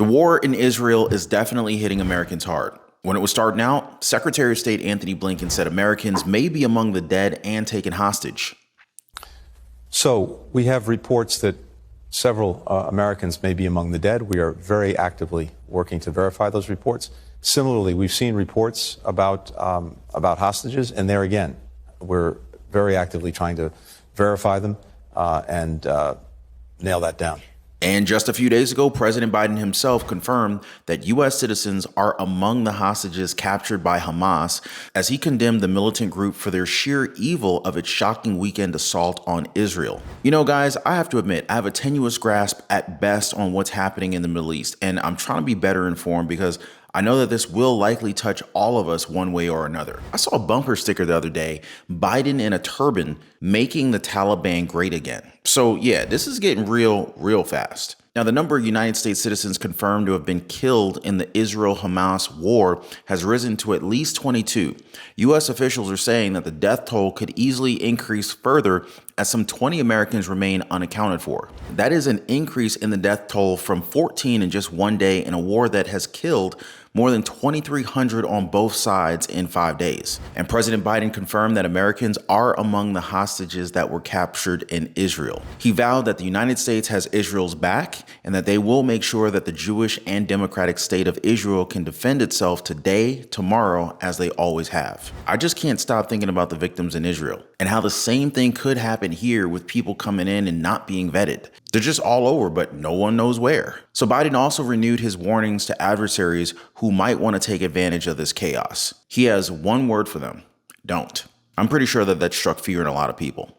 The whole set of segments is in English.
The war in Israel is definitely hitting Americans hard. When it was starting out, Secretary of State Anthony Blinken said Americans may be among the dead and taken hostage. So we have reports that several Americans may be among the dead. We are very actively working to verify those reports. Similarly, we've seen reports about hostages, and there again, we're very actively trying to verify them and nail that down. And just a few days ago, President Biden himself confirmed that U.S. citizens are among the hostages captured by Hamas, as he condemned the militant group for their sheer evil of its shocking weekend assault on Israel. You know, guys, I have to admit, I have a tenuous grasp at best on what's happening in the Middle East, and I'm trying to be better informed because I know that this will likely touch all of us one way or another. I saw a bumper sticker the other day, Biden in a turban, making the Taliban great again. So yeah, this is getting real fast. Now, the number of United States citizens confirmed to have been killed in the Israel-Hamas war has risen to at least 22. U.S. officials are saying that the death toll could easily increase further as some 20 Americans remain unaccounted for. That is an increase in the death toll from 14 in just one day in a war that has killed more than 2,300 on both sides in 5 days. And President Biden confirmed that Americans are among the hostages that were captured in Israel. He vowed that the United States has Israel's back and that they will make sure that the Jewish and democratic state of Israel can defend itself today, tomorrow, as they always have. I just can't stop thinking about the victims in Israel and how the same thing could happen here with people coming in and not being vetted. They're just all over, but no one knows where. So Biden also renewed his warnings to adversaries who might want to take advantage of this chaos. He has one word for them: don't. I'm pretty sure that struck fear in a lot of people.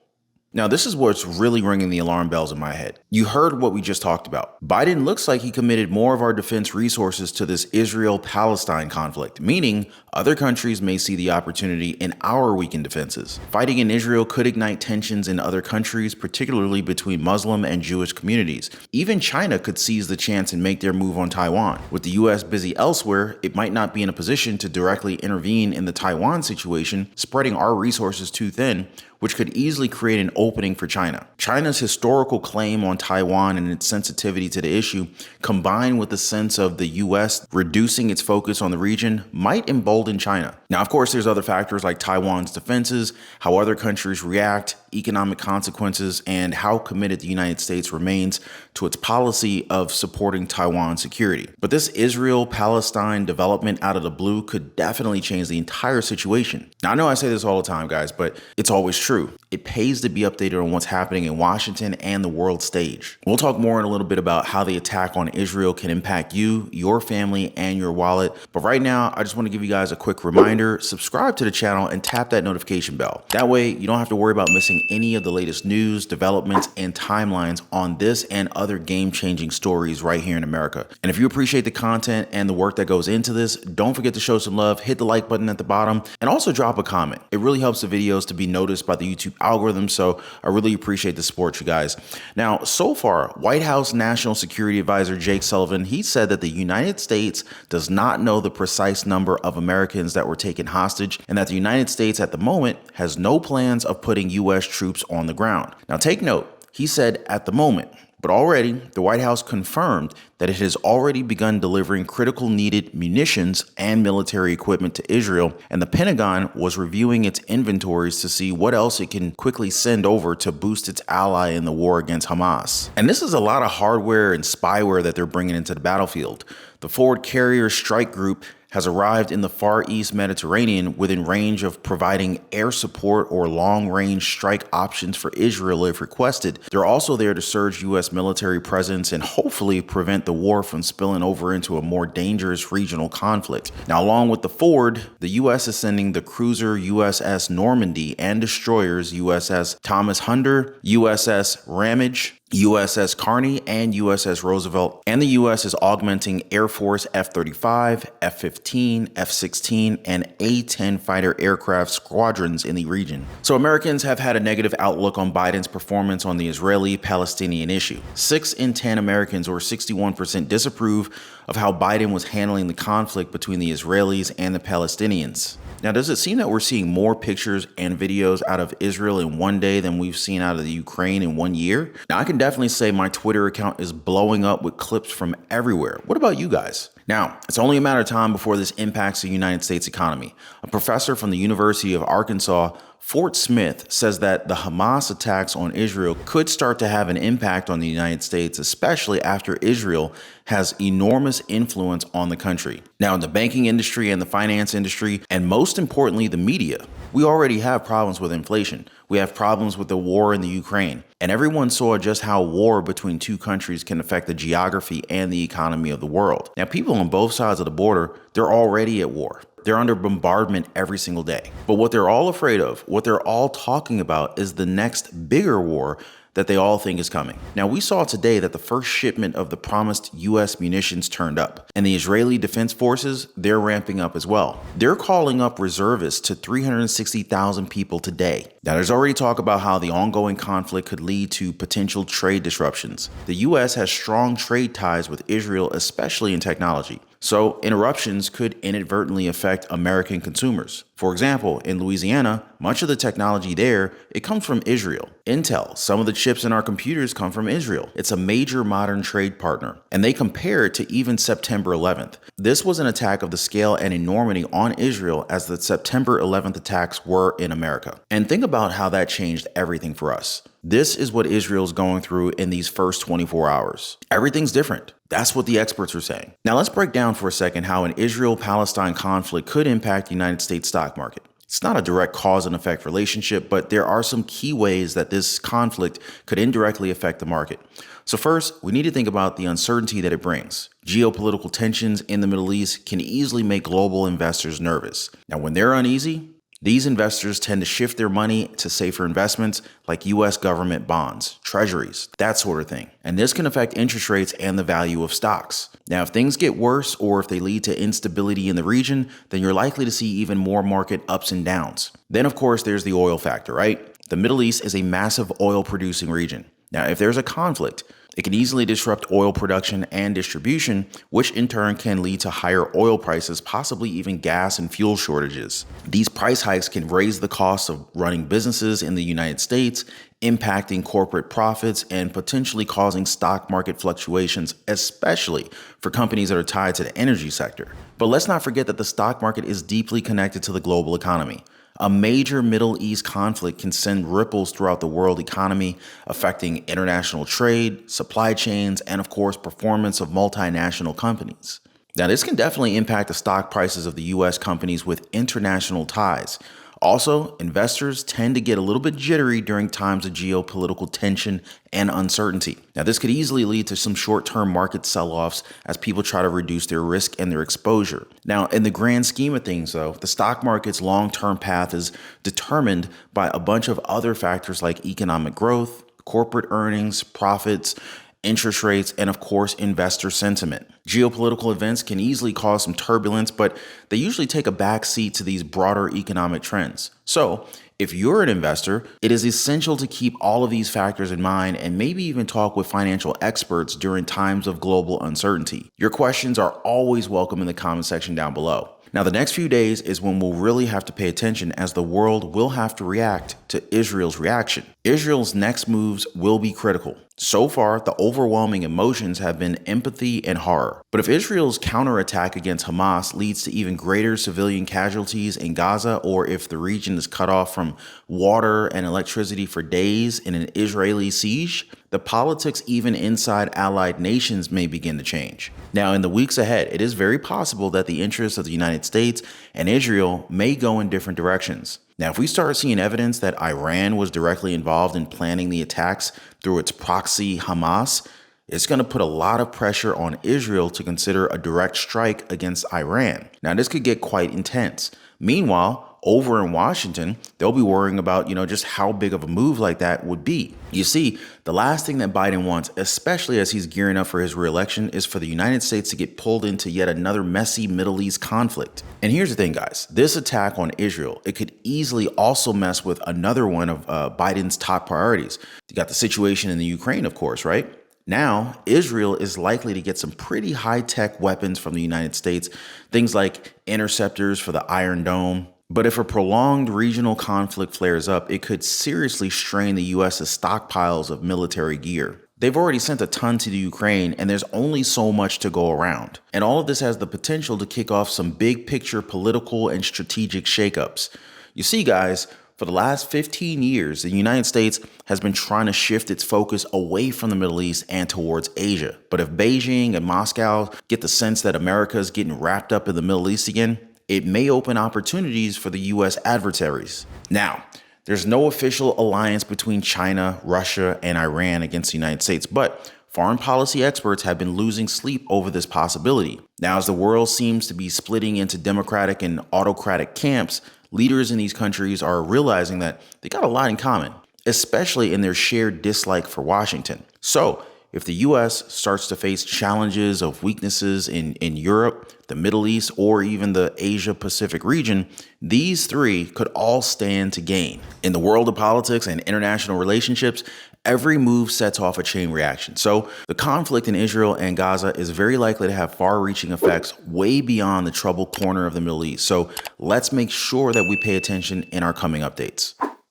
Now, this is what's really ringing the alarm bells in my head. You heard what we just talked about. Biden looks like he committed more of our defense resources to this Israel-Palestine conflict, meaning other countries may see the opportunity in our weakened defenses. Fighting in Israel could ignite tensions in other countries, particularly between Muslim and Jewish communities. Even China could seize the chance and make their move on Taiwan. With the U.S. busy elsewhere, it might not be in a position to directly intervene in the Taiwan situation, spreading our resources too thin, which could easily create an opening for China. China's historical claim on Taiwan and its sensitivity to the issue, combined with the sense of the U.S. reducing its focus on the region, might embolden China. Now, of course, there's other factors like Taiwan's defenses, how other countries react, economic consequences, and how committed the United States remains to its policy of supporting Taiwan's security. But this Israel-Palestine development out of the blue could definitely change the entire situation. Now, I know I say this all the time, guys, but it's always true. It pays to be updated on what's happening in Washington and the world stage. We'll talk more in a little bit about how the attack on Israel can impact you, your family, and your wallet. But right now, I just want to give you guys a quick reminder: subscribe to the channel and tap that notification bell. That way, you don't have to worry about missing any of the latest news, developments, and timelines on this and other game-changing stories right here in America. And if you appreciate the content and the work that goes into this, don't forget to show some love, hit the like button at the bottom, and also drop a comment. It really helps the videos to be noticed by the YouTube algorithm, so I really appreciate the support, you guys. Now, so far, White House National Security Advisor Jake Sullivan, he said that the United States does not know the precise number of Americans that were taken hostage, and that the United States at the moment has no plans of putting U.S. troops on the ground. Now, take note, he said at the moment, but already the White House confirmed that it has already begun delivering critical needed munitions and military equipment to Israel, and the Pentagon was reviewing its inventories to see what else it can quickly send over to boost its ally in the war against Hamas. And this is a lot of hardware and spyware that they're bringing into the battlefield. The Forward Carrier Strike Group has arrived in the Far East Mediterranean within range of providing air support or long-range strike options for Israel if requested. They're also there to surge U.S. military presence and hopefully prevent the war from spilling over into a more dangerous regional conflict. Now, along with the Forward, the U.S. is sending the cruiser USS Normandy and destroyers USS Thomas Hunter, USS Ramage, USS Carney, and USS Roosevelt, and the U.S. is augmenting Air Force F-35, F-15, F-16, and A-10 fighter aircraft squadrons in the region. So Americans have had a negative outlook on Biden's performance on the Israeli-Palestinian issue. 6 in 10 Americans, or 61%, disapprove of how Biden was handling the conflict between the Israelis and the Palestinians. Now, does it seem that we're seeing more pictures and videos out of Israel in one day than we've seen out of the Ukraine in 1 year? Now, I can definitely say my Twitter account is blowing up with clips from everywhere. What about you guys? Now, it's only a matter of time before this impacts the United States economy. A professor from the University of Arkansas, Fort Smith, says that the Hamas attacks on Israel could start to have an impact on the United States, especially after Israel has enormous influence on the country. Now, in the banking industry and the finance industry, and most importantly, the media, we already have problems with inflation. We have problems with the war in the Ukraine. And everyone saw just how war between two countries can affect the geography and the economy of the world. Now, people on both sides of the border, they're already at war. They're under bombardment every single day. But what they're all afraid of, what they're all talking about, is the next bigger war that they all think is coming. Now, we saw today that the first shipment of the promised U.S. munitions turned up, and the Israeli Defense Forces, they're ramping up as well. They're calling up reservists to 360,000 people today. Now, there's already talk about how the ongoing conflict could lead to potential trade disruptions. The U.S. has strong trade ties with Israel, especially in technology. So interruptions could inadvertently affect American consumers. For example, in Louisiana, much of the technology there, it comes from Israel. Intel, some of the chips in our computers come from Israel. It's a major modern trade partner, and they compare it to even September 11th. This was an attack of the scale and enormity on Israel as the September 11th attacks were in America. And think about how that changed everything for us. This is what Israel's going through in these first 24 hours. Everything's different. That's what the experts are saying. Now let's break down for a second how an Israel-Palestine conflict could impact the United States stock market. It's not a direct cause and effect relationship, but there are some key ways that this conflict could indirectly affect the market. So first, we need to think about the uncertainty that it brings. Geopolitical tensions in the Middle East can easily make global investors nervous. Now, when they're uneasy, these investors tend to shift their money to safer investments like U.S. government bonds, treasuries, that sort of thing. And this can affect interest rates and the value of stocks. Now, if things get worse or if they lead to instability in the region, then you're likely to see even more market ups and downs. Then, of course, there's the oil factor, right? The Middle East is a massive oil producing region. Now, if there's a conflict, it can easily disrupt oil production and distribution, which in turn can lead to higher oil prices, possibly even gas and fuel shortages. These price hikes can raise the cost of running businesses in the United States, impacting corporate profits and potentially causing stock market fluctuations, especially for companies that are tied to the energy sector. But let's not forget that the stock market is deeply connected to the global economy. A major Middle East conflict can send ripples throughout the world economy, affecting international trade, supply chains, and of course, performance of multinational companies. Now, this can definitely impact the stock prices of the U.S. companies with international ties. Also, investors tend to get a little bit jittery during times of geopolitical tension and uncertainty. Now, this could easily lead to some short-term market sell-offs as people try to reduce their risk and their exposure. Now, in the grand scheme of things, though, the stock market's long-term path is determined by a bunch of other factors like economic growth, corporate earnings, profits, interest rates, and of course, investor sentiment. Geopolitical events can easily cause some turbulence, but they usually take a back seat to these broader economic trends. So, if you're an investor, it is essential to keep all of these factors in mind and maybe even talk with financial experts during times of global uncertainty. Your questions are always welcome in the comment section down below. Now, the next few days is when we'll really have to pay attention as the world will have to react to Israel's reaction. Israel's next moves will be critical. So far, the overwhelming emotions have been empathy and horror. But if Israel's counterattack against Hamas leads to even greater civilian casualties in Gaza, or if the region is cut off from water and electricity for days in an Israeli siege, the politics even inside allied nations may begin to change. Now, in the weeks ahead, it is very possible that the interests of the United States and Israel may go in different directions. Now, if we start seeing evidence that Iran was directly involved in planning the attacks through its proxy Hamas, it's going to put a lot of pressure on Israel to consider a direct strike against Iran. Now, this could get quite intense. Meanwhile, over in Washington, they'll be worrying about, just how big of a move like that would be. You see, the last thing that Biden wants, especially as he's gearing up for his reelection, is for the United States to get pulled into yet another messy Middle East conflict. And here's the thing, guys. This attack on Israel, it could easily also mess with another one of Biden's top priorities. You got the situation in the Ukraine, of course, right? Now, Israel is likely to get some pretty high-tech weapons from the United States, things like interceptors for the Iron Dome, But if a prolonged regional conflict flares up, it could seriously strain the US's stockpiles of military gear. They've already sent a ton to the Ukraine, and there's only so much to go around. And all of this has the potential to kick off some big picture political and strategic shakeups. You see, guys, for the last 15 years, the United States has been trying to shift its focus away from the Middle East and towards Asia. But if Beijing and Moscow get the sense that America is getting wrapped up in the Middle East again, it may open opportunities for the U.S. adversaries. Now, there's no official alliance between China, Russia, and Iran against the United States, but foreign policy experts have been losing sleep over this possibility. Now, as the world seems to be splitting into democratic and autocratic camps, leaders in these countries are realizing that they got a lot in common, especially in their shared dislike for Washington. So, if the U.S. starts to face challenges of weaknesses in Europe, the Middle East, or even the Asia-Pacific region, these three could all stand to gain. In the world of politics and international relationships, every move sets off a chain reaction. So the conflict in Israel and Gaza is very likely to have far-reaching effects way beyond the troubled corner of the Middle East. So let's make sure that we pay attention in our coming updates.